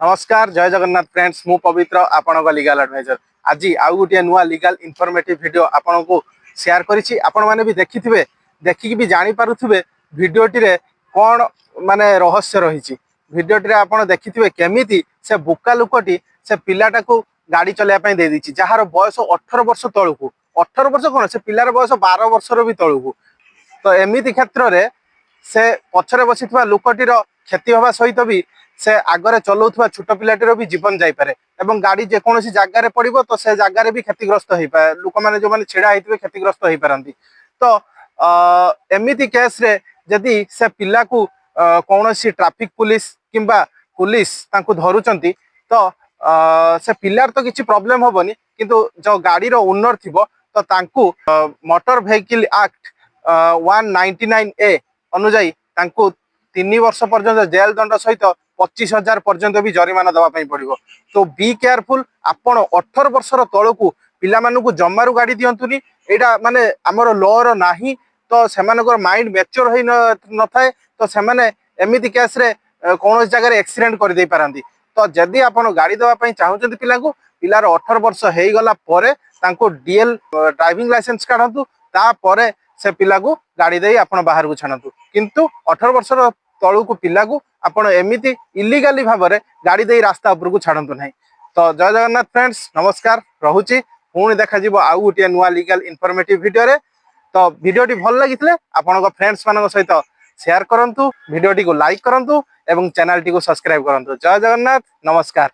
नमस्कार जय जगन्नाथ फ्रेंड्स मु पवित्र आपन लीगल एडवाइजर आज आउ गोटे नुआ लीगल इनफॉर्मेटिव वीडियो आपन को शेयर करिछि। आपण माने भी देखिथिबे देखिक भी जानि पारुथिबे वीडियोटी रे कोन माने रहस्य रहिछि। वीडियोटी रे आपण देखिथिबे केमिति से बुका लुकटी से पिलाटा को गाड़ी चलाया पई दे दिछि जहार बयस 18 वर्ष तळकु 18 वर्ष कोन से पिलार बयस 12 वर्ष रो भी तळकु। तो एमिति क्षेत्र रे से पछरे बसिथिबा लुकटीर क्षति होबा सहित भी से आगरे चलाउथुवा छोट पिलाटीर भी जीवन जाई पारे एवं गाड़ी जेकोसी जगार पड़ो तो से जगार भी क्षतिग्रस्त हो पाए। लोक मैंने जो मैंने छिड़ा होते क्षतिग्रस्त हो पारती। तो एमिति केस रे जदि से पिला को कौन सी ट्रैफिक पुलिस किंबा पुलिस तांको धरुचंती तो से पिलार तो किसी प्रॉब्लम होबनी किंतु जो गाड़ीर ओनर थिबो तो तांको मोटर व्हीकल एक्ट 199A अनुजाई तांको 3 वर्ष पर्यंत जेल दंड सहित 25,000 पर्यंत भी जरिमाना दवाई पड़ो। तो बी केयरफुल आपण 18 वर्षर तलू पिला मानू जमारू गाड़ी दिंतुनी यहाँ माने आमर लॉर नाही। तो सेमानकर माइंड मैच्योर हो न थाए तो सेमाने एमिति केस रे कौन जगह एक्सीडेंट कर दे पारंती। तो जदि आपण गाड़ी दवाई चाहूँ पिला को पिलार 18 वर्ष हो गला परे तांको डीएल ड्राइविंग लाइसेंस काढंतु तापरे से पिला को गाड़ी दे आपण बाहर को छाणतु। किंतु 18 वर्षर तलू को पिला को आपण एमिति इलीगली भाव में गाड़ी दे रास्ता उपर को छाड़ू ना। तो जय जगन्नाथ फ्रेंड्स नमस्कार रहुची पुणी देखा आउ गोटे नुआ लीगल इनफॉर्मेटिव वीडियो रे। तो वीडियोटी भल लगी आपण फ्रेंड्स मान सहित शेयर करंतु, वीडियोटी को लाइक करंतु एवं चैनल टी को सब्सक्राइब करंतु। जय जगन्नाथ नमस्कार।